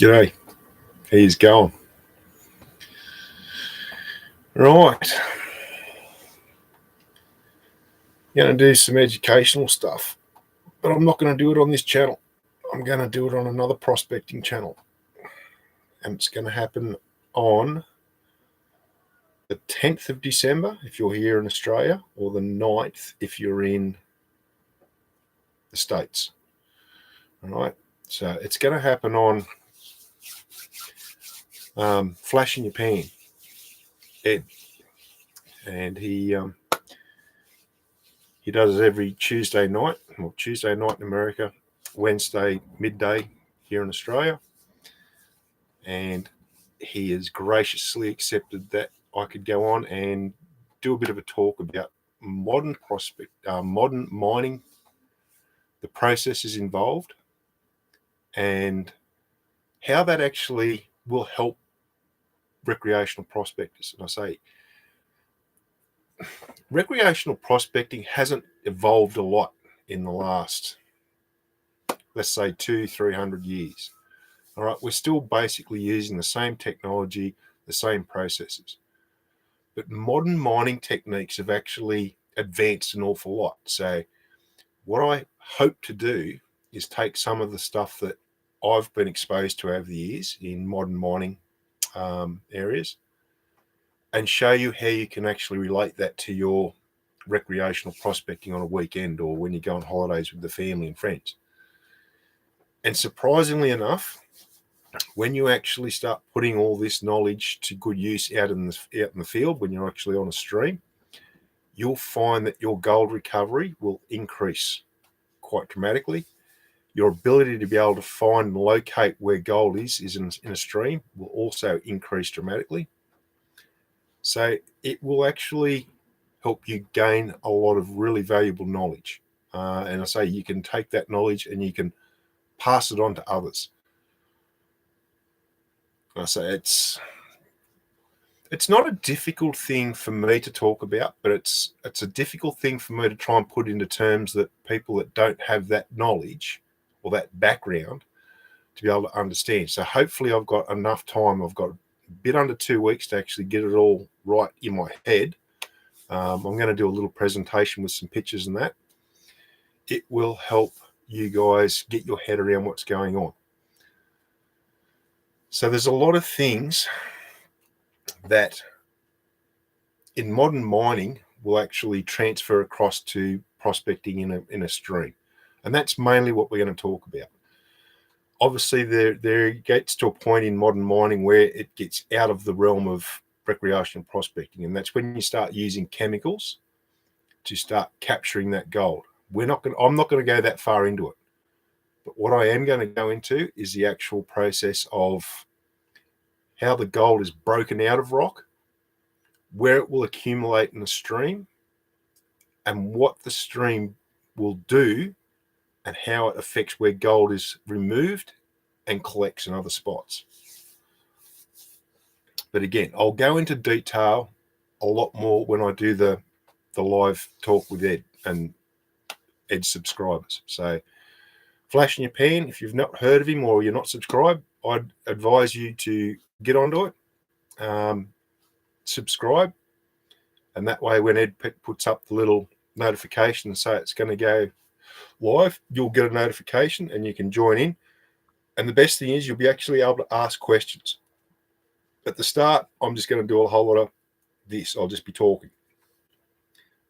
G'day, he's going. Right. Going to do some educational stuff, but I'm not going to do it on this channel. I'm going to do it on another prospecting channel. And it's going to happen on the 10th of December if you're here in Australia, or the 9th if you're in the States. All right. So it's going to happen on Flash in Your Pan, Ed. And he does it every Tuesday night, well, Tuesday night in America, Wednesday midday here in Australia. And he has graciously accepted that I could go on and do a bit of a talk about modern mining, the processes involved, and how that actually will help recreational prospectors. And I say recreational prospecting hasn't evolved a lot in the last, let's say, 200-300 years. All right, we're still basically using the same technology, the same processes. But modern mining techniques have actually advanced an awful lot. So what I hope to do is take some of the stuff that I've been exposed to over the years in modern mining areas and show you how you can actually relate that to your recreational prospecting on a weekend or when you go on holidays with the family and friends. And surprisingly enough, when you actually start putting all this knowledge to good use out in the field, when you're actually on a stream, you'll find that your gold recovery will increase quite dramatically. Your ability to be able to find and locate where gold is in a stream will also increase dramatically. So it will actually help you gain a lot of really valuable knowledge. And I say you can take that knowledge and you can pass it on to others. I say it's not a difficult thing for me to talk about, but it's a difficult thing for me to try and put into terms that people that don't have that knowledge or that background to be able to understand. So hopefully I've got enough time. I've got a bit under 2 weeks to actually get it all right in my head. I'm going to do a little presentation with some pictures and that. It will help you guys get your head around what's going on. So there's a lot of things that in modern mining will actually transfer across to prospecting in a stream. And that's mainly what we're going to talk about. Obviously, there gets to a point in modern mining where it gets out of the realm of recreational prospecting, and that's when you start using chemicals to start capturing that gold. I'm not going to go that far into it. But what I am going to go into is the actual process of how the gold is broken out of rock, where it will accumulate in the stream, and what the stream will do and how it affects where gold is removed and collects in other spots. But again, I'll go into detail a lot more when I do the live talk with Ed and Ed's subscribers. So Flash in Your Pan, if you've not heard of him or you're not subscribed, I'd advise you to get onto it, subscribe, and that way when Ed puts up the little notification and say it's going to go live, you'll get a notification and you can join in. And the best thing is you'll be actually able to ask questions. At the start, I'm just going to do a whole lot of this. I'll just be talking.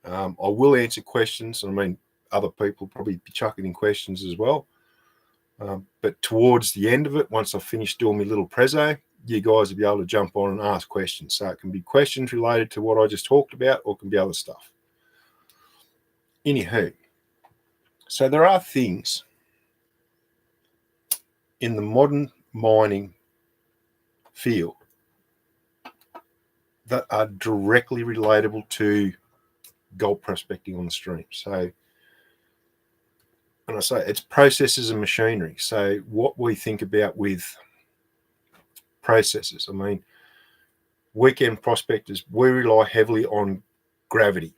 I will answer questions. I mean, other people probably be chucking in questions as well. But towards the end of it, once I've finished doing my little prezzo, you guys will be able to jump on and ask questions. So it can be questions related to what I just talked about, or it can be other stuff. Anywho, so there are things in the modern mining field that are directly relatable to gold prospecting on the stream. So, and I say it's processes and machinery. So what we think about with processes, I mean, weekend prospectors, we rely heavily on gravity.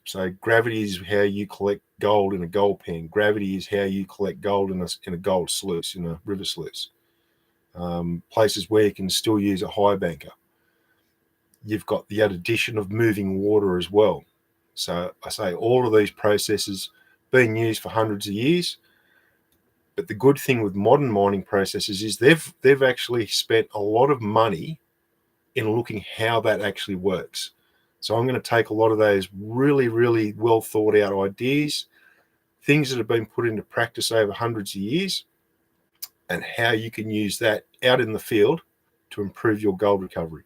So gravity is how you collect gold in a gold pan. Gravity is how you collect gold in a gold sluice, in a river sluice. places where you can still use a high banker. You've got the addition of moving water as well. So I say all of these processes being used for hundreds of years. But the good thing with modern mining processes is they've actually spent a lot of money in looking how that actually works. So I'm going to take a lot of those really, really well thought out ideas, things that have been put into practice over hundreds of years, and how you can use that out in the field to improve your gold recovery.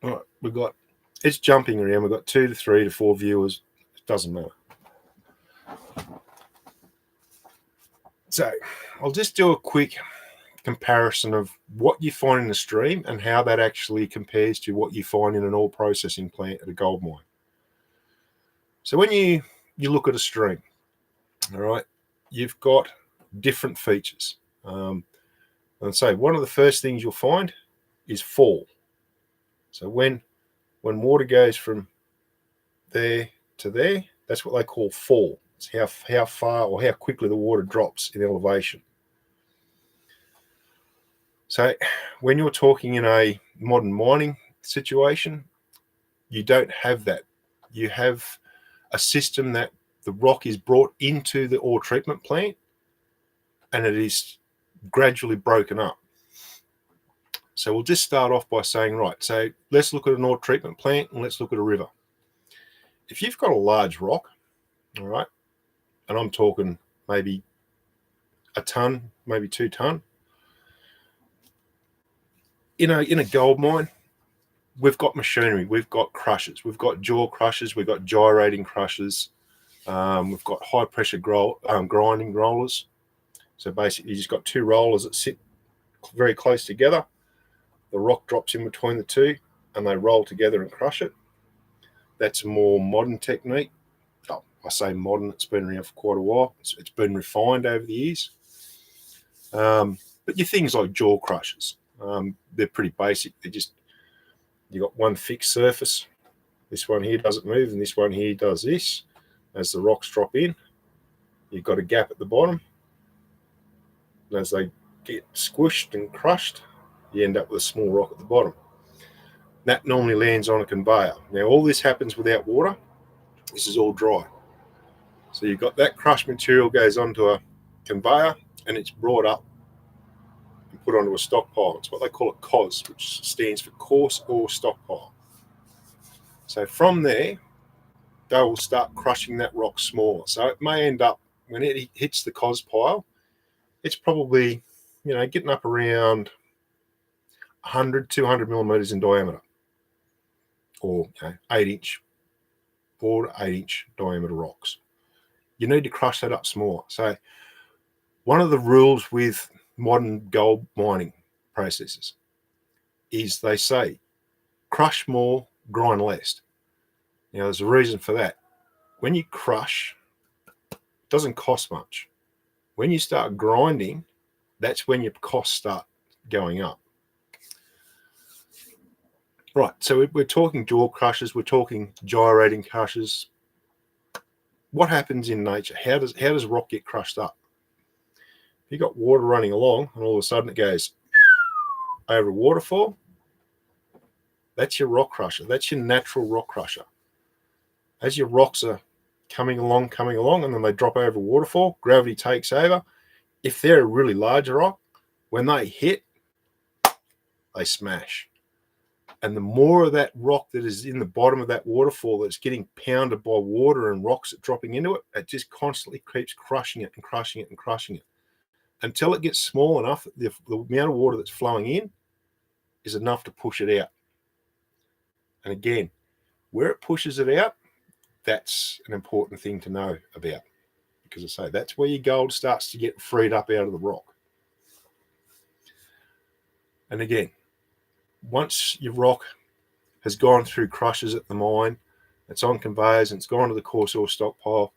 All right, it's jumping around. We've got 2 to 3 to 4 viewers. It doesn't matter. So I'll just do a quick comparison of what you find in the stream and how that actually compares to what you find in an ore processing plant at a gold mine. So when you look at a stream, all right, you've got different features. And so one of the first things you'll find is fall. So when water goes from there to there, that's what they call fall. It's how far or how quickly the water drops in elevation. So when you're talking in a modern mining situation, you don't have that. You have a system that the rock is brought into the ore treatment plant and it is gradually broken up. So we'll just start off by saying, right, so let's look at an ore treatment plant and let's look at a river. If you've got a large rock, all right, and I'm talking maybe a ton, maybe 2 ton, in a gold mine, we've got machinery, we've got crushers, we've got jaw crushers, we've got gyrating crushers, we've got high pressure grinding rollers. So basically you just got 2 rollers that sit very close together. The rock drops in between the 2 and they roll together and crush it. That's a more modern technique. Oh, I say modern, it's been around for quite a while. It's been refined over the years. But your things like jaw crushers, they're pretty basic. You got one fixed surface. This one here doesn't move and this one here does this. As the rocks drop in, you've got a gap at the bottom. And as they get squished and crushed, you end up with a small rock at the bottom. That normally lands on a conveyor. Now, all this happens without water. This is all dry. So you've got that crushed material goes onto a conveyor and it's brought up and put onto a stockpile. It's what they call a COS, which stands for coarse ore stockpile. So from there, they will start crushing that rock smaller. So it may end up, when it hits the COS pile, it's probably, getting up around 100, 200 millimeters in diameter, or 8-inch, 4 to 8-inch diameter rocks. You need to crush that up smaller. So one of the rules with modern gold mining processes is they say crush more, grind less. There's a reason for that. When you crush, it doesn't cost much. When you start grinding, that's when your costs start going up. Right, so we're talking jaw crushers, we're talking gyrating crushers. What happens in nature? How does rock get crushed up? If you've got water running along and all of a sudden it goes over a waterfall, that's your rock crusher. That's your natural rock crusher. As your rocks are coming along, and then they drop over a waterfall, gravity takes over. If they're a really large rock, when they hit, they smash. And the more of that rock that is in the bottom of that waterfall that's getting pounded by water and rocks that dropping into it, it just constantly keeps crushing it and crushing it and crushing it until it gets small enough that the amount of water that's flowing in is enough to push it out. And again, where it pushes it out, that's an important thing to know about, because I say that's where your gold starts to get freed up out of the rock. And again, once your rock has gone through crushers at the mine, it's on conveyors and it's gone to the coarse ore stockpile,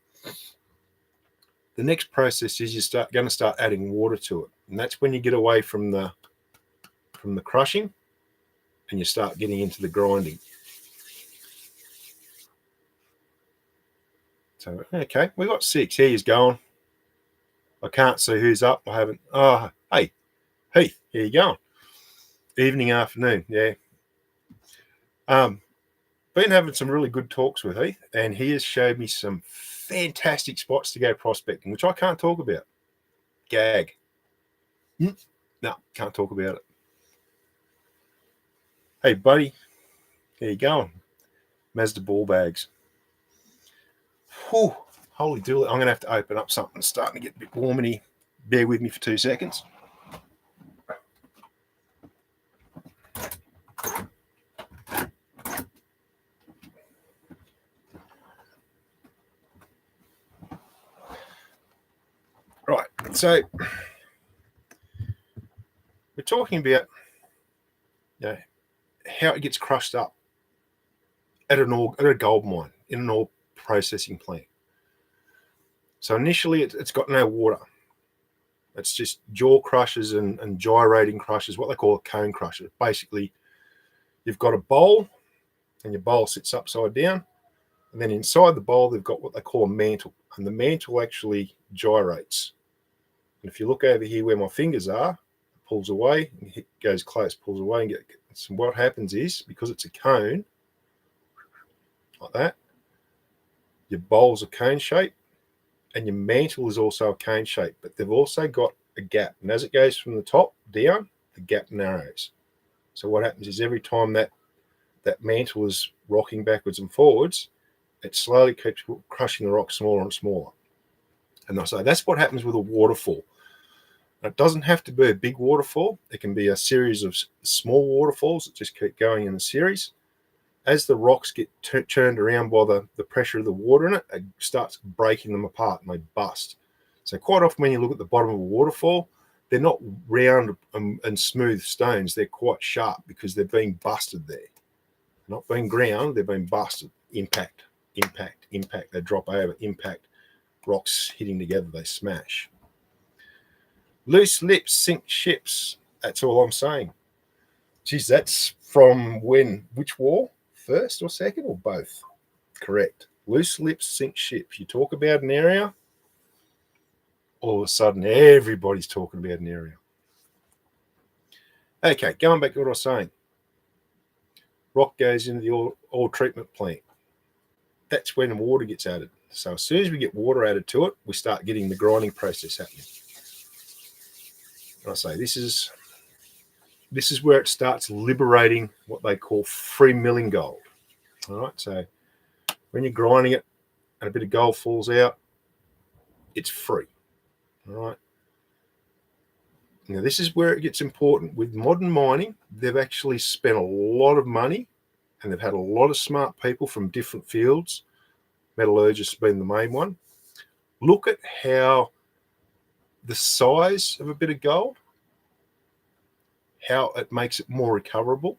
the next process is you're going to start adding water to it. And that's when you get away from the crushing and you start getting into the grinding. So, okay, we got 6. Here's going. I can't see who's up. I haven't. Oh, hey, Heath, here you going? Evening, afternoon, yeah. Been having some really good talks with Heath, and he has showed me some fantastic spots to go prospecting, which I can't talk about. Gag. No, can't talk about it. Hey, buddy, how you going? Mazda ball bags. Whew, holy dooly. I'm going to have to open up something. It's starting to get a bit warm in here. Bear with me for 2 seconds. Right, so we're talking about how it gets crushed up at a gold mine, in an ore processing plant. So initially, it's got no water. It's just jaw crushers and gyrating crushers, what they call a cone crusher. Basically, you've got a bowl, and your bowl sits upside down, and then inside the bowl, they've got what they call a mantle, and the mantle actually gyrates. And if you look over here where my fingers are, it pulls away, and it goes close, pulls away, and so what happens is, because it's a cone, like that, your bowl's a cone shape, and your mantle is also a cone shape, but they've also got a gap. And as it goes from the top down, the gap narrows. So what happens is every time that mantle is rocking backwards and forwards, it slowly keeps crushing the rock smaller and smaller. And I say that's what happens with a waterfall. Now, it doesn't have to be a big waterfall. It can be a series of small waterfalls that just keep going in a series. As the rocks get turned around by the pressure of the water in it, it starts breaking them apart and they bust. So quite often when you look at the bottom of a waterfall, they're not round and smooth stones. They're quite sharp because they're being busted there. Not being ground, they're being busted. Impact, impact, impact. They drop over, impact. Rocks hitting together, they smash. Loose lips sink ships. That's all I'm saying. Geez, that's from when? Which war? First or second or both? Correct. Loose lips sink ships. You talk about an area, all of a sudden everybody's talking about an area. Okay, going back to what I was saying. Rock goes into the oil treatment plant. That's when water gets added. So as soon as we get water added to it, we start getting the grinding process happening. And I say this is where it starts liberating what they call free milling gold. All right, so when you're grinding it and a bit of gold falls out, it's free. All right. Now, this is where it gets important. With modern mining, they've actually spent a lot of money and they've had a lot of smart people from different fields. Metallurgists being the main one. Look at how the size of a bit of gold, how it makes it more recoverable,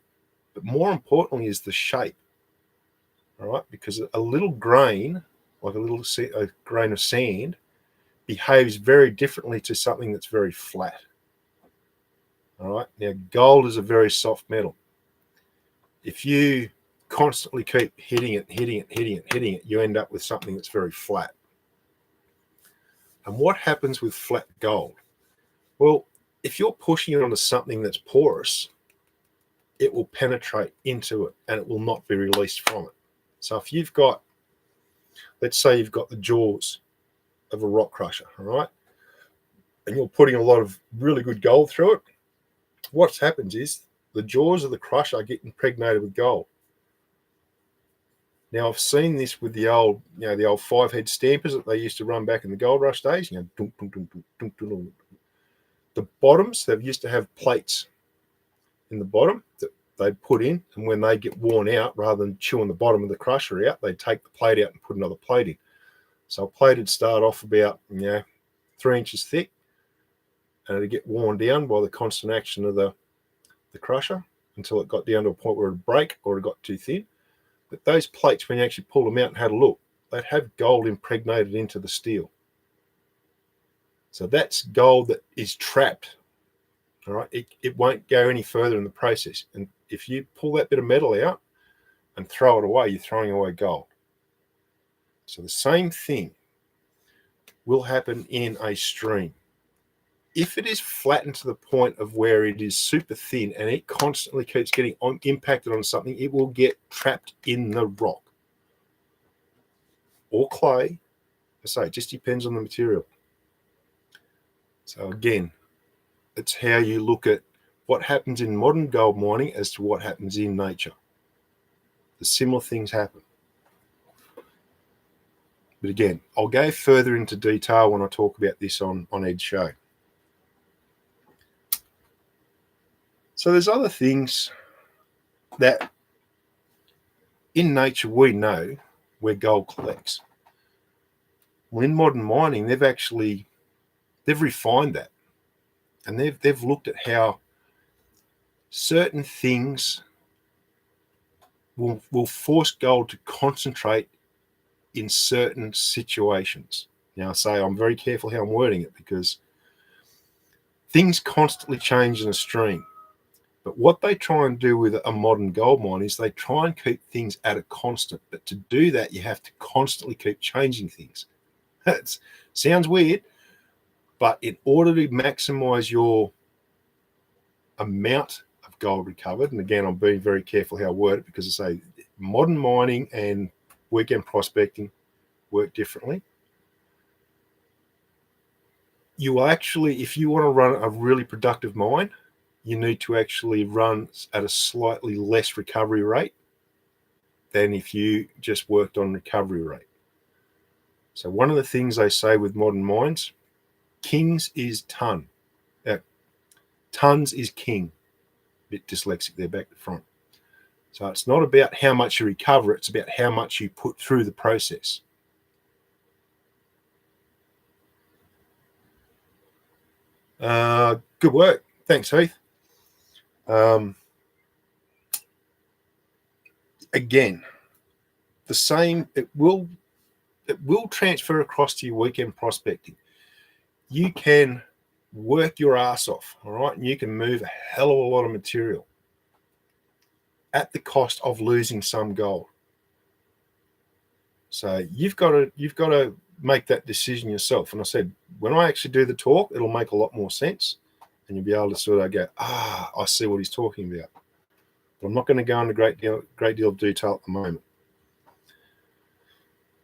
but more importantly is the shape. All right, because a little grain, like a grain of sand, behaves very differently to something that's very flat. All right, now gold is a very soft metal. If you constantly keep hitting it, you end up with something that's very flat. And what happens with flat gold? Well, if you're pushing it onto something that's porous, it will penetrate into it and it will not be released from it. So if you've got, let's say you've got the jaws of a rock crusher, all right, and you're putting a lot of really good gold through it, what happens is the jaws of the crusher get impregnated with gold. Now, I've seen this with the old 5-head stampers that they used to run back in the gold rush days. The bottoms, they used to have plates in the bottom that they'd put in, and when they get worn out, rather than chewing the bottom of the crusher out, they'd take the plate out and put another plate in. So a plate would start off about 3 inches thick, and it'd get worn down by the constant action of the crusher until it got down to a point where it'd break or it got too thin. But those plates, when you actually pull them out and had a look, they'd have gold impregnated into the steel. So that's gold that is trapped. All right, it won't go any further in the process. And if you pull that bit of metal out and throw it away, you're throwing away gold. So the same thing will happen in a stream. If it is flattened to the point of where it is super thin and it constantly keeps getting impacted on something, it will get trapped in the rock or clay. I say it just depends on the material. So again, it's how you look at what happens in modern gold mining as to what happens in nature. The similar things happen. But again, I'll go further into detail when I talk about this on Ed's show. So there's other things that in nature we know where gold collects. Well, in modern mining, they've refined that, and they've looked at how certain things will force gold to concentrate in certain situations. Now, I say I'm very careful how I'm wording it because things constantly change in a stream. But what they try and do with a modern gold mine is they try and keep things at a constant. But to do that, you have to constantly keep changing things. That sounds weird, but in order to maximize your amount of gold recovered, and again, I'm being very careful how I word it because I say modern mining and weekend prospecting work differently. You actually, if you want to run a really productive mine, you need to actually run at a slightly less recovery rate than if you just worked on recovery rate. So one of the things they say with modern mines, kings is ton. Tons is king. A bit dyslexic there back to front. So it's not about how much you recover, it's about how much you put through the process. Good work. Thanks, Heath. Again, the same, it will transfer across to your weekend prospecting. You can work your ass off, all right, and you can move a hell of a lot of material at the cost of losing some gold. So you've got to make that decision yourself. And I said, when I actually do the talk, it'll make a lot more sense, and you'll be able to sort of go, I see what he's talking about. But I'm not going to go into great deal of detail at the moment.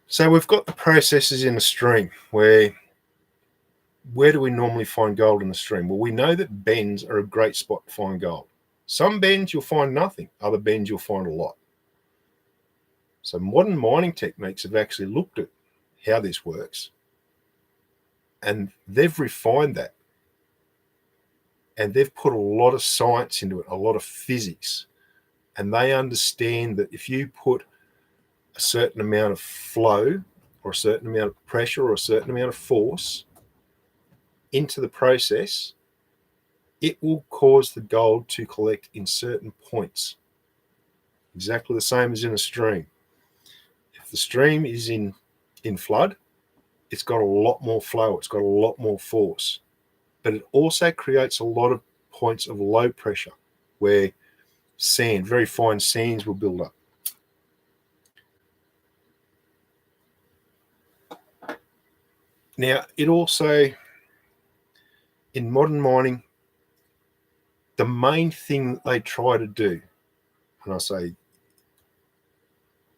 So we've got the processes in a stream where do we normally find gold in the stream? Well, we know that bends are a great spot to find gold. Some bends you'll find nothing. Other bends you'll find a lot. So modern mining techniques have actually looked at how this works, and they've refined that. And they've put a lot of science into it, a lot of physics. And they understand that if you put a certain amount of flow or a certain amount of pressure or a certain amount of force into the process, it will cause the gold to collect in certain points. Exactly the same as in a stream. If the stream is in flood, it's got a lot more flow, it's got a lot more force. But it also creates a lot of points of low pressure where sand, very fine sands will build up. Now, it also, in modern mining, the main thing that they try to do, and I say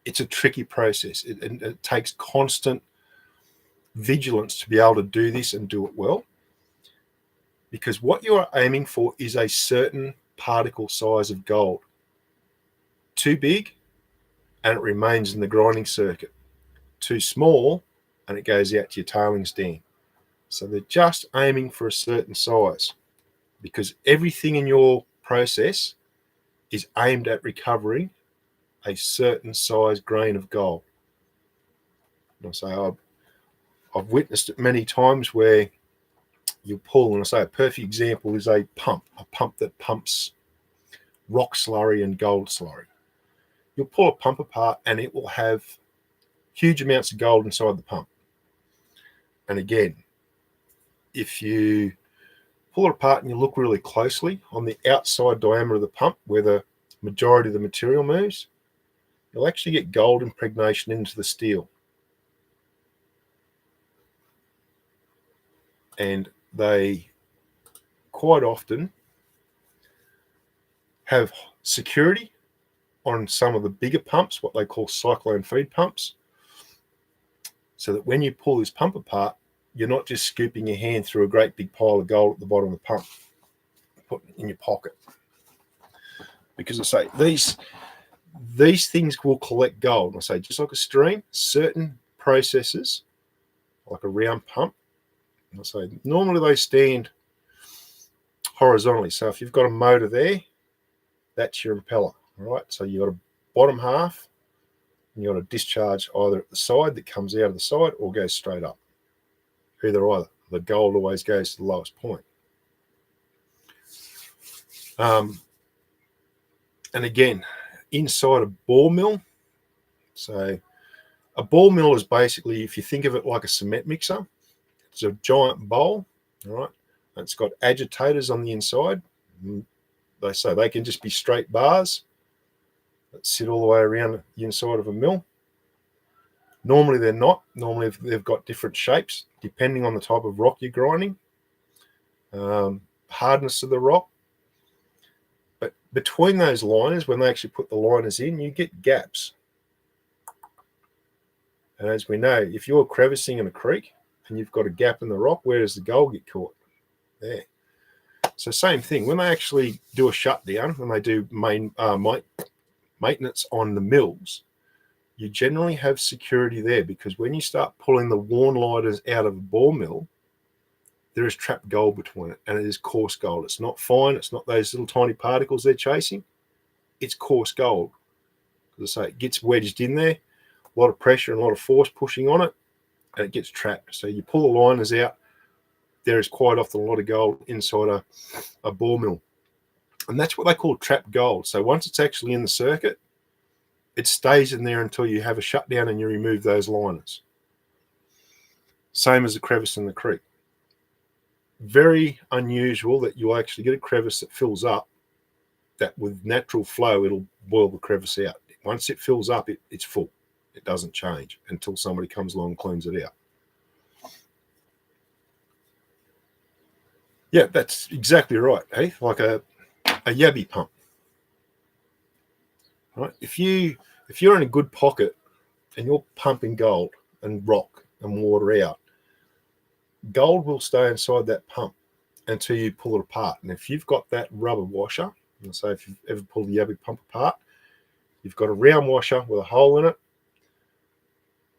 it's a tricky process. It takes constant vigilance to be able to do this and do it well, because what you're aiming for is a certain particle size of gold. Too big, and it remains in the grinding circuit. Too small, and it goes out to your tailings dam. So they're just aiming for a certain size, because everything in your process is aimed at recovering a certain size grain of gold. And I say I've witnessed it many times where you pull, and I say a perfect example is a pump that pumps rock slurry and gold slurry. You'll pull a pump apart and it will have huge amounts of gold inside the pump. And again, if you pull it apart and you look really closely on the outside diameter of the pump where the majority of the material moves, you'll actually get gold impregnation into the steel. and they quite often have security on some of the bigger pumps, what they call cyclone feed pumps, so that when you pull this pump apart, you're not just scooping your hand through a great big pile of gold at the bottom of the pump, putting it in your pocket. Because I say these things will collect gold. I say, just like a stream, certain processes, like a round pump, I say normally they stand horizontally. So if you've got a motor there, that's your impeller. All right. So you've got a bottom half, and you've got a discharge either at the side that comes out of the side or goes straight up. Either. The gold always goes to the lowest point. And again, inside a ball mill, so a ball mill is basically, if you think of it like a cement mixer, it's a giant bowl, all right? And it's got agitators on the inside. They say they can just be straight bars that sit all the way around the inside of a mill. Normally they're not. Normally they've got different shapes depending on the type of rock you're grinding, hardness of the rock. But between those liners, when they actually put the liners in, you get gaps. And as we know, if you're crevicing in a creek and you've got a gap in the rock, where does the gold get caught? There. So same thing. When they actually do a shutdown, when they do maintenance on the mills, you generally have security there, because when you start pulling the worn liners out of a ball mill, there is trapped gold between it, and it is coarse gold. It's not fine. It's not those little tiny particles they're chasing. It's coarse gold. As I say, it gets wedged in there, a lot of pressure and a lot of force pushing on it, and it gets trapped. So you pull the liners out, there is quite often a lot of gold inside a ball mill. And that's what they call trapped gold. So once it's actually in the circuit, it stays in there until you have a shutdown and you remove those liners. Same as a crevice in the creek. Very unusual that you'll actually get a crevice that fills up, that with natural flow, it'll boil the crevice out. Once it fills up, it's full. It doesn't change until somebody comes along and cleans it out. Yeah, that's exactly right, Heath. Like a yabby pump. Right? If you're in a good pocket and you're pumping gold and rock and water out, gold will stay inside that pump until you pull it apart. And if you've got that rubber washer, and say if you've ever pulled the yabby pump apart, you've got a round washer with a hole in it,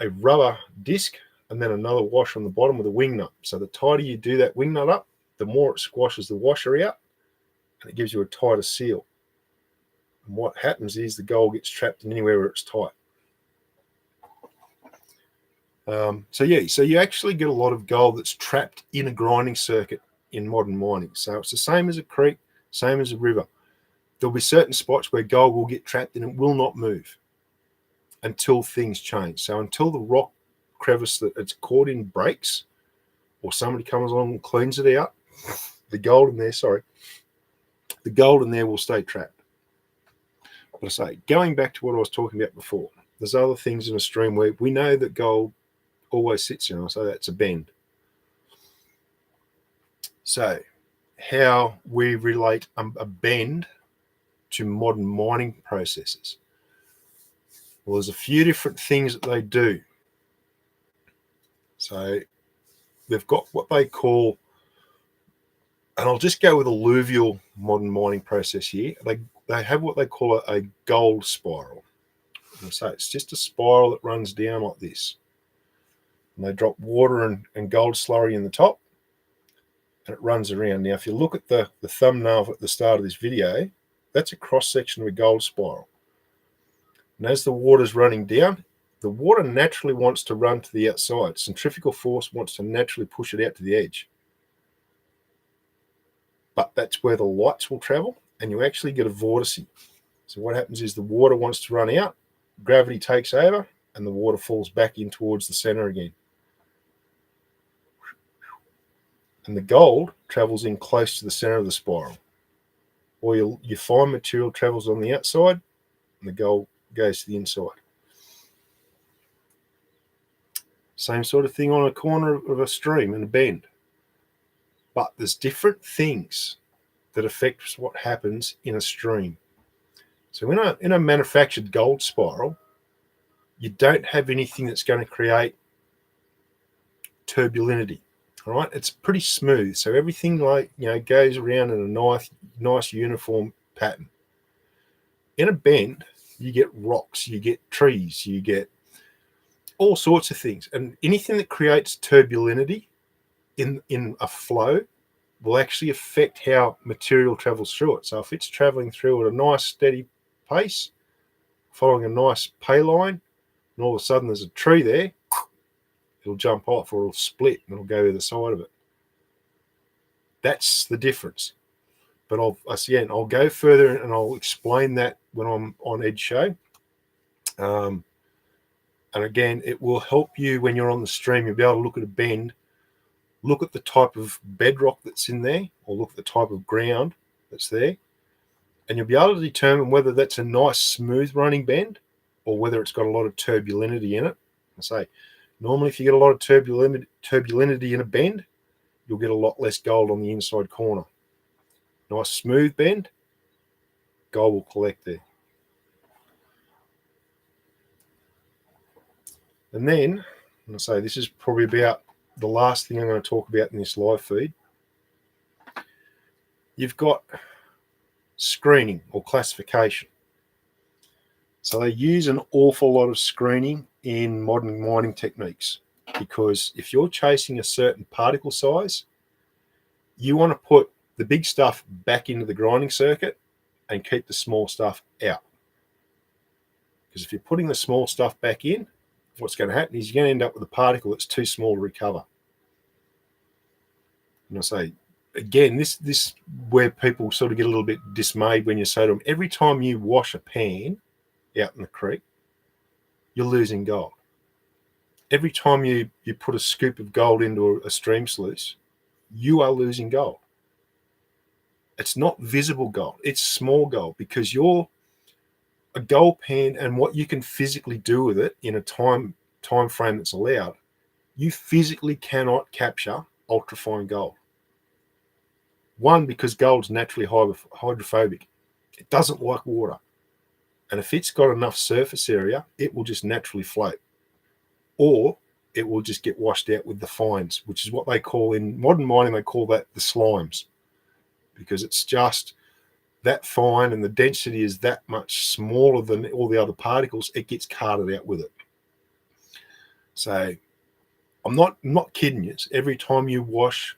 a rubber disc, and then another washer on the bottom with a wing nut. So the tighter you do that wing nut up, the more it squashes the washer out, and it gives you a tighter seal. And what happens is the gold gets trapped in anywhere where it's tight. So you actually get a lot of gold that's trapped in a grinding circuit in modern mining. So it's the same as a creek, same as a river. There'll be certain spots where gold will get trapped and it will not move until things change. So until the rock crevice that it's caught in breaks, or somebody comes along and cleans it out, the gold in there will stay trapped. But I say, going back to what I was talking about before, there's other things in a stream where we know that gold always sits in. So that's a bend. So how we relate a bend to modern mining processes. Well, there's a few different things that they do. So they've got what they call, and I'll just go with alluvial modern mining process here. They have what they call a gold spiral. And so it's just a spiral that runs down like this. And they drop water and gold slurry in the top, and it runs around. Now, if you look at the thumbnail at the start of this video, that's a cross-section of a gold spiral. And as the water's running down, the water naturally wants to run to the outside. Centrifugal force wants to naturally push it out to the edge. But that's where the lights will travel, and you actually get a vortice. So what happens is the water wants to run out, gravity takes over, and the water falls back in towards the center again. And the gold travels in close to the center of the spiral. Or your fine material travels on the outside, and the gold goes to the inside. Same sort of thing on a corner of a stream in a bend. But there's different things that affect what happens in a stream. So in a manufactured gold spiral, you don't have anything that's going to create turbulentity. All right, it's pretty smooth. So everything goes around in a nice uniform pattern. In a bend, you get rocks, you get trees, you get all sorts of things, and anything that creates turbulentity in a flow will actually affect how material travels through it. So if it's traveling through at a nice steady pace, following a nice pay line, and all of a sudden there's a tree there, it'll jump off or it'll split and it'll go either side of it. That's the difference. But I'll go further and I'll explain that when I'm on Ed's show. And again, it will help you when you're on the stream. You'll be able to look at a bend, look at the type of bedrock that's in there, or look at the type of ground that's there, and you'll be able to determine whether that's a nice smooth running bend or whether it's got a lot of turbulentity in it. I say, normally if you get a lot of turbulentity in a bend, you'll get a lot less gold on the inside corner. Nice smooth bend, gold will collect there. And then, I say this is probably about the last thing I'm going to talk about in this live feed. You've got screening or classification. So they use an awful lot of screening in modern mining techniques, because if you're chasing a certain particle size, you want to put the big stuff back into the grinding circuit and keep the small stuff out. Because if you're putting the small stuff back in, what's going to happen is you're going to end up with a particle that's too small to recover. And I say, again, this where people sort of get a little bit dismayed when you say to them, every time you wash a pan out in the creek, you're losing gold. Every time you put a scoop of gold into a stream sluice, you are losing gold. It's not visible gold. It's small gold, because you're a gold pan, and what you can physically do with it in a time frame that's allowed, you physically cannot capture ultrafine gold. One, because gold's naturally hydrophobic. It doesn't like water. And if it's got enough surface area, it will just naturally float. Or it will just get washed out with the fines, which is what they call, in modern mining, they call that the slimes. Because it's just that fine and the density is that much smaller than all the other particles, it gets carted out with it. So I'm not kidding you. Every time you wash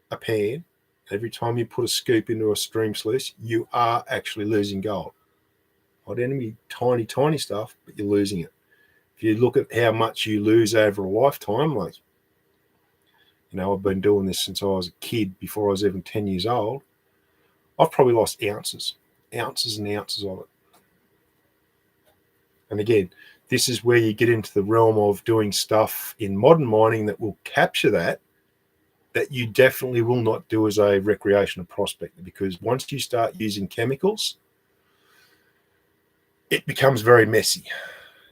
a pan, every time you put a scoop into a stream sluice, you are actually losing gold. Not any tiny, tiny stuff, but you're losing it. If you look at how much you lose over a lifetime, like, I've been doing this since I was a kid, before I was even 10 years old, I've probably lost ounces and ounces of it. And again, this is where you get into the realm of doing stuff in modern mining that will capture that you definitely will not do as a recreational prospector, because once you start using chemicals, it becomes very messy.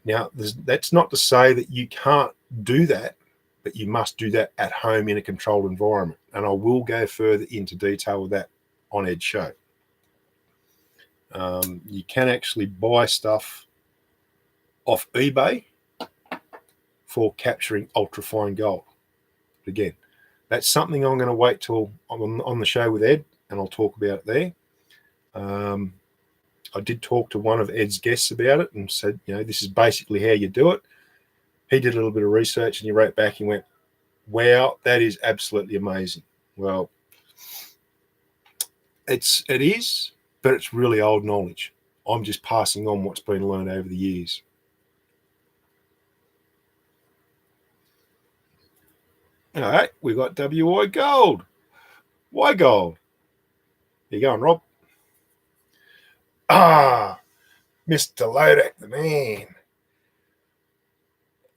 Now, that's not to say that you can't do that, but you must do that at home in a controlled environment. And I will go further into detail with that on Ed's show. You can actually buy stuff off eBay for capturing ultrafine gold. But again, that's something I'm going to wait till I'm on the show with Ed, and I'll talk about it there. I did talk to one of Ed's guests about it and said, this is basically how you do it. He did a little bit of research and he wrote back and went, wow, that is absolutely amazing. Well, it is, but it's really old knowledge. I'm just passing on what's been learned over the years. All right, we got WI gold. Why gold? How you going, Rob? Mr. Lodak, the man.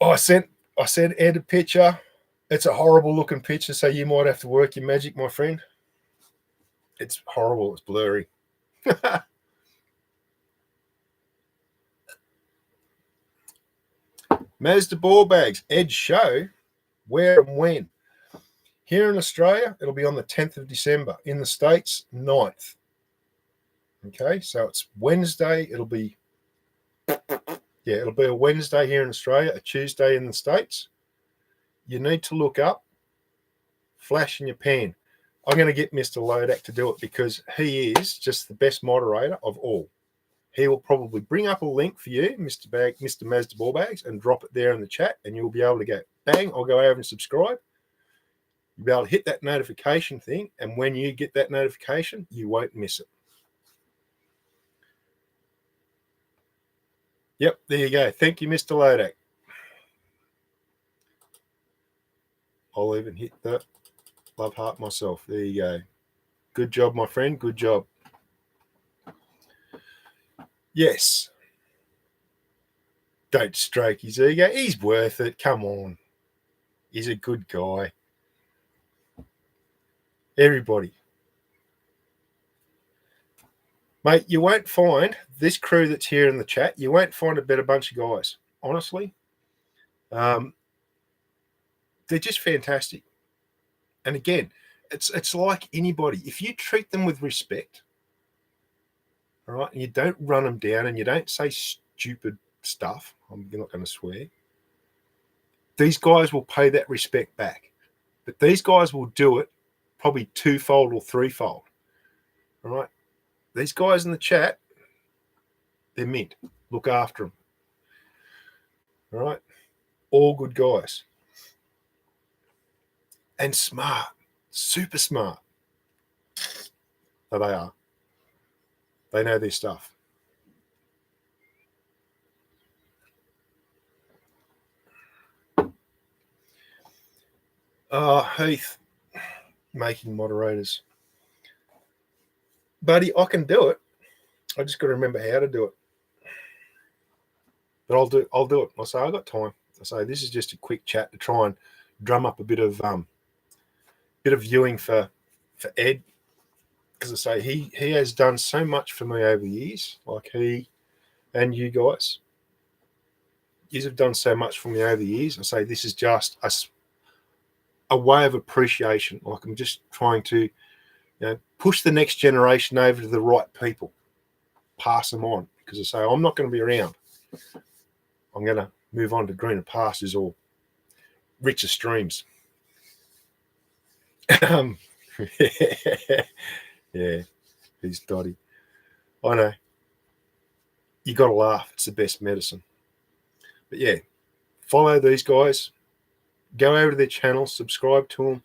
I sent Ed a picture. It's a horrible looking picture, so you might have to work your magic, my friend. It's horrible. It's blurry. Mazda ball bags. Ed's show. Where and when? Here in Australia, it'll be on the 10th of December. In the States, 9th. Okay, so it's Wednesday. It'll be a Wednesday here in Australia, a Tuesday in the States. You need to look up Flash in your Pan. I'm going to get Mr. Lodak to do it because he is just the best moderator of all. He will probably bring up a link for you, Mr. Mazda Ballbags, and drop it there in the chat, and you'll be able to go, bang, I'll go over and subscribe. You'll be able to hit that notification thing, and when you get that notification, you won't miss it. Yep, there you go. Thank you, Mr. Lodak. I'll even hit the love heart myself. There you go. Good job, my friend. Good job. Yes. Don't stroke his ego. He's worth it. Come on. He's a good guy. Everybody. Mate, you won't find this crew that's here in the chat, you won't find a better bunch of guys. Honestly. They're just fantastic. And again, it's like anybody. If you treat them with respect, all right, and you don't run them down and you don't say stupid stuff, I'm not going to swear, these guys will pay that respect back. But these guys will do it probably twofold or threefold. All right. These guys in the chat, they're mint. Look after them. All right. All good guys. And smart. Super smart. So they are. They know their stuff. Heath, making moderators. Buddy, I can do it. I just got to remember how to do it. But I'll do it. I say I got time. I say this is just a quick chat to try and drum up a bit of viewing for Ed, because I say he has done so much for me over the years. Like he and you guys, you have done so much for me over the years. I say this is just a way of appreciation. Like I'm just trying to, push the next generation over to the right people, pass them on. Because I say I'm not going to be around. I'm going to move on to greener pastures or richer streams. Yeah, he's dotty. I know. You got to laugh. It's the best medicine. But yeah, follow these guys. Go over to their channel. Subscribe to them.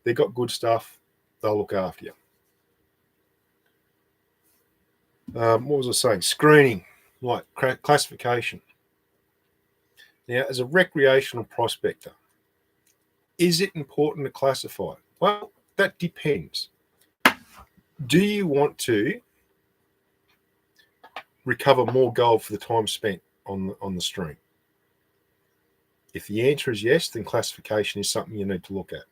They got good stuff. They'll look after you. What was I saying? Screening, like classification. Now, as a recreational prospector, is it important to classify? Well, that depends. Do you want to recover more gold for the time spent on the stream? If the answer is yes, then classification is something you need to look at.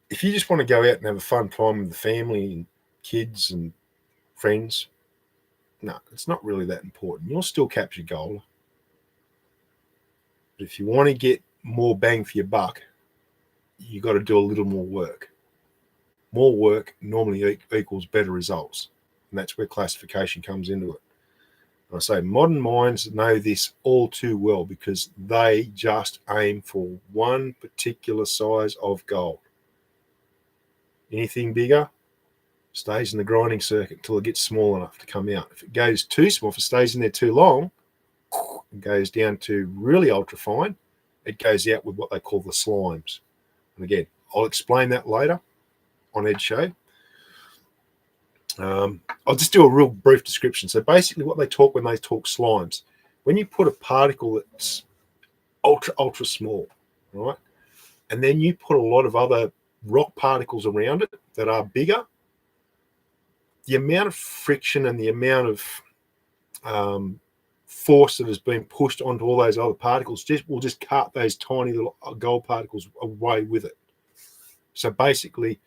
If you just want to go out and have a fun time with the family and kids and friends, no, it's not really that important. You'll still capture gold. But if you want to get more bang for your buck, you got to do a little more work. More work normally equals better results. And that's where classification comes into it. And I say modern minds know this all too well because they just aim for one particular size of gold. Anything bigger stays in the grinding circuit until it gets small enough to come out. If it goes too small, if it stays in there too long, it goes down to really ultra fine. It goes out with what they call the slimes. And again, I'll explain that later on Ed's show. I'll just do a real brief description. So basically what they talk when they talk slimes, when you put a particle that's ultra small, right, and then you put a lot of other rock particles around it that are bigger, the amount of friction and the amount of force that has been pushed onto all those other particles will just cart those tiny little gold particles away with it. So basically,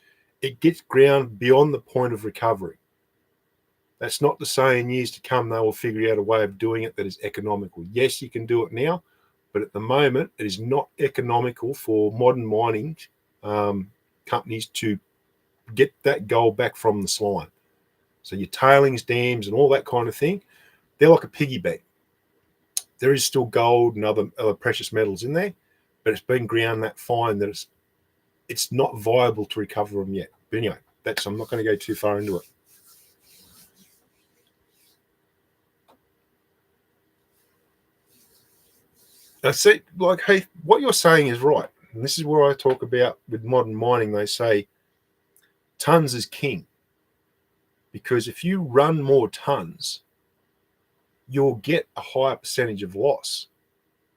it gets ground beyond the point of recovery. That's not to say in years to come they will figure out a way of doing it that is economical. Yes, you can do it now. But at the moment, it is not economical for modern mining companies to get that gold back from the slime. So your tailings dams and all that kind of thing, they're like a piggy bank. There is still gold and other precious metals in there, but it's been ground that fine that it's not viable to recover them yet. But anyway, I'm not going to go too far into it. I see, like, hey, what you're saying is right. And this is where I talk about with modern mining, they say tons is king. Because if you run more tons, you'll get a higher percentage of loss.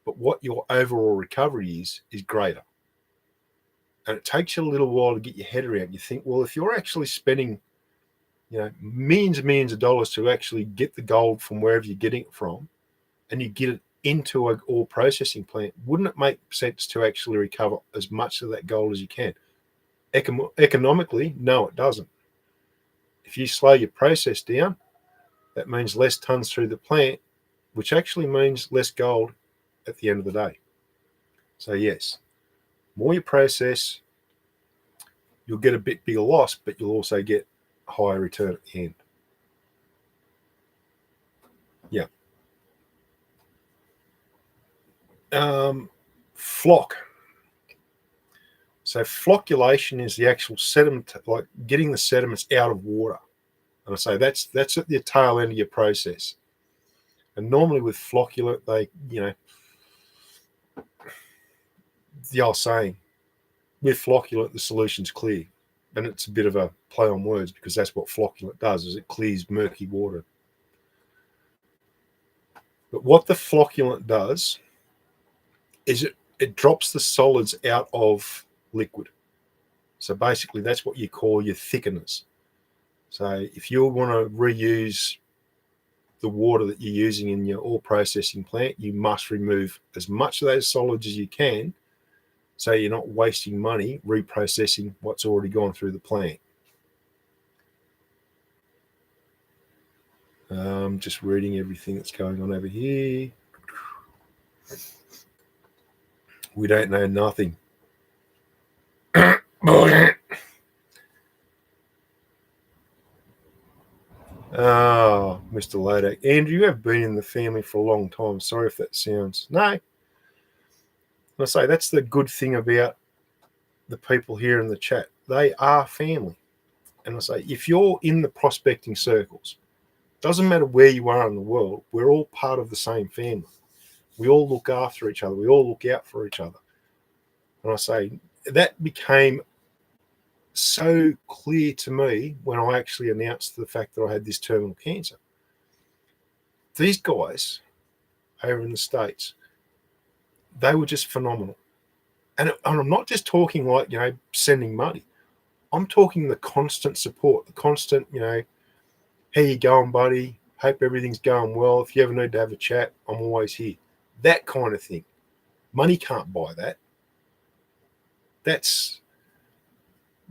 But what your overall recovery is greater. And it takes you a little while to get your head around. You think, well, if you're actually spending, millions and millions of dollars to actually get the gold from wherever you're getting it from, and you get it into an ore processing plant, wouldn't it make sense to actually recover as much of that gold as you can? Economically, no, it doesn't. If you slow your process down, that means less tons through the plant, which actually means less gold at the end of the day. So yes, more you process, you'll get a bit bigger loss, but you'll also get a higher return at the end. Yeah. Flock. So flocculation is the actual sediment, like getting the sediments out of water. And I say that's at the tail end of your process. And normally with flocculate, they, the old saying, with flocculate, the solution's clear. And it's a bit of a play on words because that's what flocculate does, is it clears murky water. But what the flocculate does is it drops the solids out of liquid. So basically that's what you call your thickeners. So if you want to reuse the water that you're using in your ore processing plant, you must remove as much of those solids as you can, so you're not wasting money reprocessing what's already gone through the plant. Just reading everything that's going on over here. We don't know nothing. Oh, Mr. Lodak. Andrew, you have been in the family for a long time. Sorry if that sounds... No. I say that's the good thing about the people here in the chat. They are family. And I say, if you're in the prospecting circles, doesn't matter where you are in the world, we're all part of the same family. We all look after each other. We all look out for each other. And I say, that became so clear to me when I actually announced the fact that I had this terminal cancer. These guys over in the States, they were just phenomenal. And I'm not just talking like, sending money. I'm talking the constant support, the constant, how you going, buddy? Hope everything's going well. If you ever need to have a chat, I'm always here. That kind of thing. Money can't buy that. That's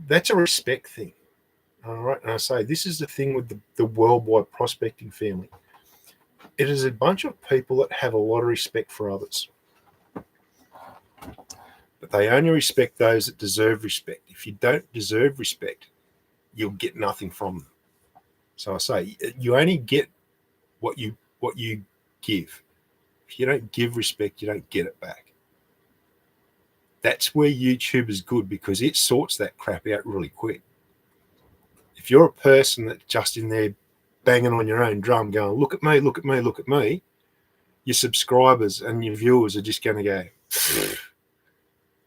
a respect thing. All right. And I say, this is the thing with the worldwide prospecting family. It is a bunch of people that have a lot of respect for others. But they only respect those that deserve respect. If you don't deserve respect, you'll get nothing from them. So I say, you only get what you give. If you don't give respect, you don't get it back. That's where YouTube is good, because it sorts that crap out really quick. If you're a person that's just in there banging on your own drum going, look at me, look at me, look at me, your subscribers and your viewers are just going to go,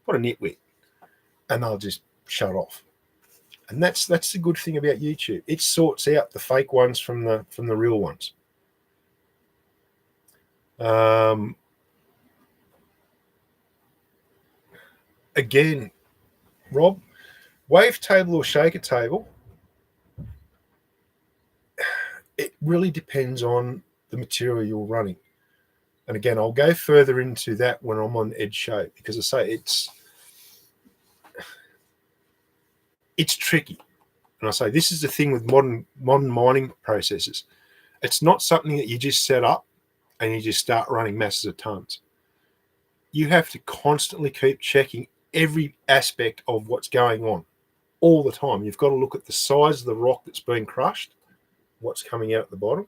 what a nitwit. And they'll just shut off. And that's the good thing about YouTube. It sorts out the fake ones from the real ones. Again, Rob, wavetable or shaker table, it really depends on the material you're running. And again, I'll go further into that when I'm on Ed's show, because I say it's tricky. And I say this is the thing with modern mining processes. It's not something that you just set up and you just start running masses of tons. you have to constantly keep checking every aspect of what's going on all the time. You've got to look at the size of the rock that's been crushed, what's coming out at the bottom.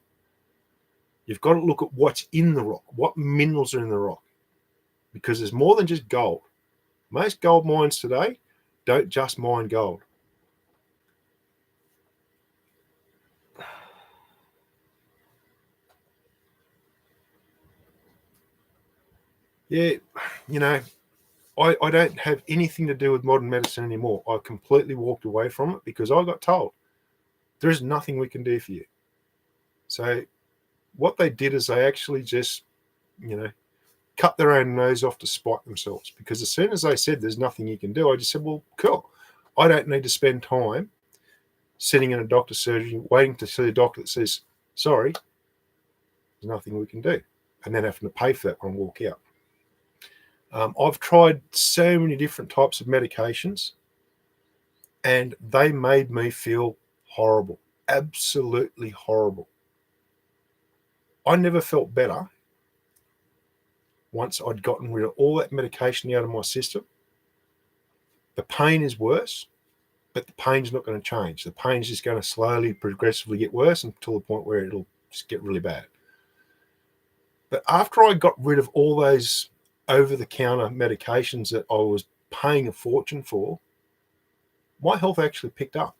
You've got to look at what's in the rock, what minerals are in the rock, because there's more than just gold. Most gold mines today don't just mine gold. Yeah, you know, I don't have anything to do with modern medicine anymore. I completely walked away from it because I got told there is nothing we can do for you. So what they did is they actually just, cut their own nose off to spite themselves, because as soon as they said there's nothing you can do, I just said, well, cool. I don't need to spend time sitting in a doctor's surgery waiting to see a doctor that says, sorry, there's nothing we can do, and then having to pay for that and walk out. I've tried so many different types of medications, and they made me feel horrible, absolutely horrible. I never felt better once I'd gotten rid of all that medication out of my system. The pain is worse, but the pain's not going to change. The pain's just going to slowly, progressively get worse until the point where it'll just get really bad. But after I got rid of all those over-the-counter medications that I was paying a fortune for, my health actually picked up.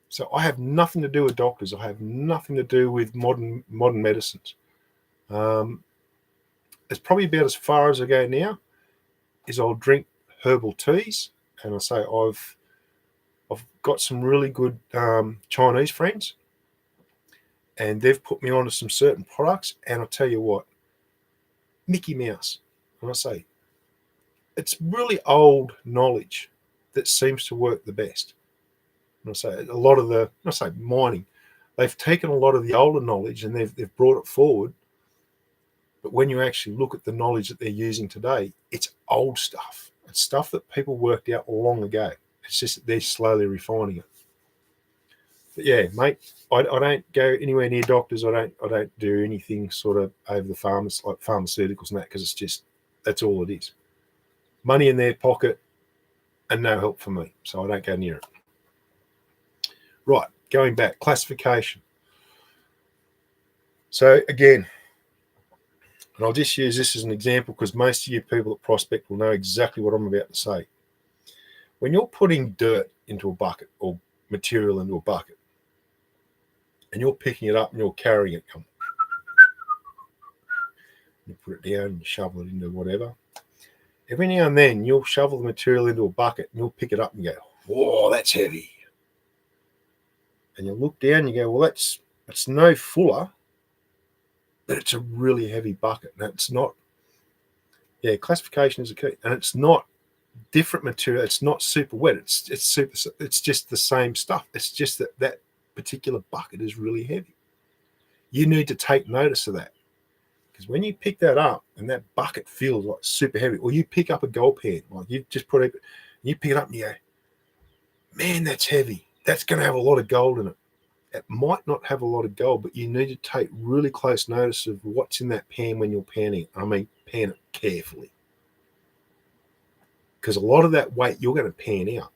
So I have nothing to do with doctors. I have nothing to do with modern medicines. It's probably about as far as I go now. Is I'll drink herbal teas, and I say I've got some really good Chinese friends, and they've put me onto some certain products, and I'll tell you what, Mickey Mouse. And I say, it's really old knowledge that seems to work the best. And I say, a lot of mining, they've taken a lot of the older knowledge and they've brought it forward. But when you actually look at the knowledge that they're using today, it's old stuff. It's stuff that people worked out long ago. It's just that they're slowly refining it. But yeah, mate, I don't go anywhere near doctors. I don't do anything sort of over the farmers, like pharmaceuticals and that, because it's just, that's all it is. Money in their pocket and no help for me. So I don't go near it. Right, going back, classification. So again, and I'll just use this as an example because most of you people at Prospect will know exactly what I'm about to say. When you're putting dirt into a bucket or material into a bucket, and you're picking it up and you're carrying it, you put it down and you shovel it into whatever. Every now and then you'll shovel the material into a bucket and you'll pick it up and go, whoa, that's heavy. And you'll look down and you go, well, it's no fuller, but it's a really heavy bucket. And it's not, classification is a key. And it's not different material. It's not super wet. It's just the same stuff. It's just that particular bucket is really heavy. You need to take notice of that. Because when you pick that up and that bucket feels like super heavy, or you pick up a gold pan, like you just put it, you pick it up and you go, man, that's heavy. That's going to have a lot of gold in it. It might not have a lot of gold, but you need to take really close notice of what's in that pan when you're panning it. I mean, pan it carefully. Because a lot of that weight you're going to pan out.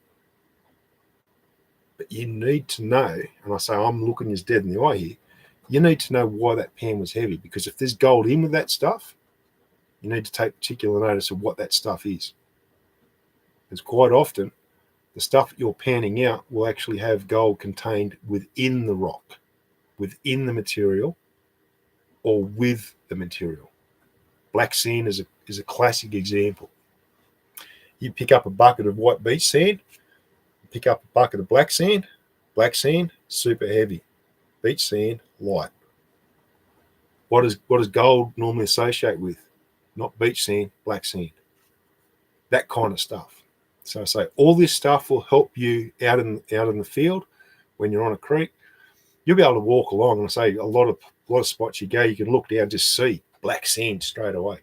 But you need to know, and I say I'm looking as dead in the eye here, you need to know why that pan was heavy, because if there's gold in with that stuff, you need to take particular notice of what that stuff is. Because quite often, the stuff that you're panning out will actually have gold contained within the rock, within the material, or with the material. Black sand is a classic example. You pick up a bucket of white beach sand, pick up a bucket of black sand, super heavy. Beach sand, light. What does gold normally associate with? Not beach sand, black sand. That kind of stuff. So I say all this stuff will help you out in the field when you're on a creek. You'll be able to walk along, and I say a lot of spots you go, you can look down and just see black sand straight away.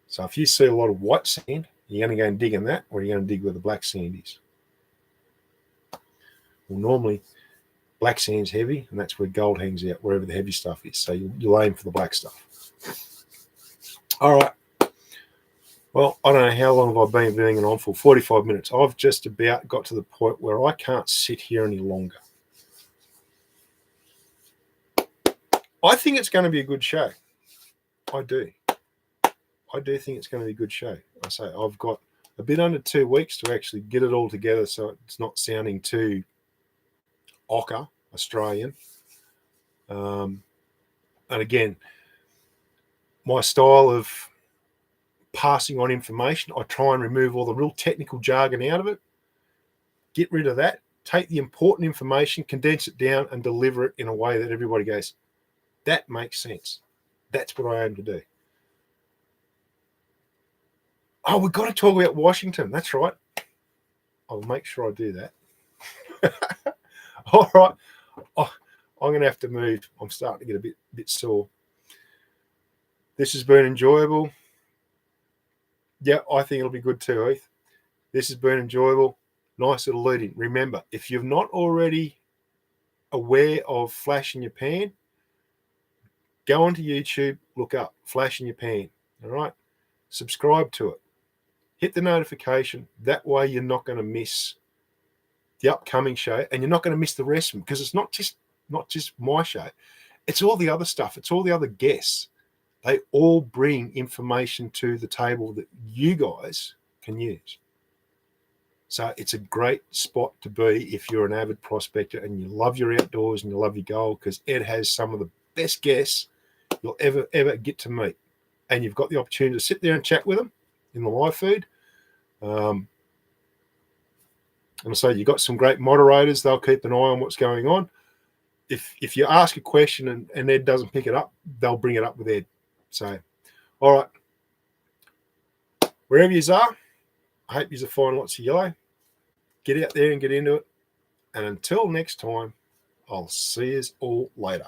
So if you see a lot of white sand, you're going to go and dig in that, or you're going to dig where the black sand is. Well, normally black sand's heavy, and that's where gold hangs out, wherever the heavy stuff is. So you'll aim for the black stuff. All right. Well, I don't know how long have I been banging on for. 45 minutes. I've just about got to the point where I can't sit here any longer. I think it's going to be a good show. I do. I do think it's going to be a good show. I say I've got a bit under 2 weeks to actually get it all together so it's not sounding too ochre Australian. And again, my style of passing on information, I try and remove all the real technical jargon out of it, get rid of that, take the important information, condense it down, and deliver it in a way that everybody goes, that makes sense. That's what I aim to do. Oh, we've got to talk about Washington. That's right. I'll make sure I do that. All right. Oh, I'm going to have to move. I'm starting to get a bit sore. This has been enjoyable. Yeah, I think it'll be good too, Heath. This has been enjoyable. Nice little lead-in. Remember, if you're not already aware of Flash in Your Pan, go onto YouTube, look up Flash in Your Pan. All right? Subscribe to it. Hit the notification. That way you're not going to miss the upcoming show, and you're not going to miss the rest of them, because it's not just my show. It's all the other stuff. It's all the other guests. They all bring information to the table that you guys can use. So it's a great spot to be if you're an avid prospector and you love your outdoors and you love your gold, because Ed has some of the best guests you'll ever get to meet. And you've got the opportunity to sit there and chat with them in the live feed. And so you've got some great moderators. They'll keep an eye on what's going on. If you ask a question and Ed doesn't pick it up, they'll bring it up with Ed. So, all right. Wherever you are, I hope you find lots of yellow. Get out there and get into it. And until next time, I'll see you all later.